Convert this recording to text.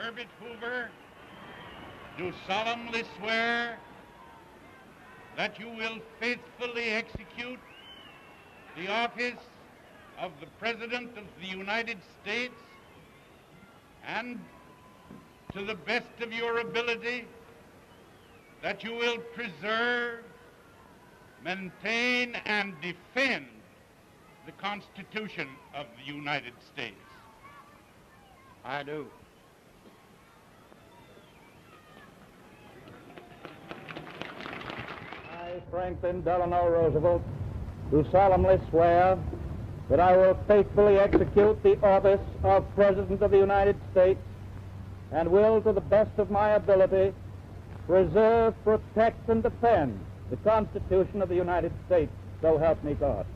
Herbert Hoover, do solemnly swear that you will faithfully execute the office of the President of the United States and, to the best of your ability, that you will preserve, maintain, and defend the Constitution of the United States. I do. I, Franklin Delano Roosevelt, do solemnly swear that I will faithfully execute the office of President of the United States and will, to the best of my ability, preserve, protect, and defend the Constitution of the United States. So help me God.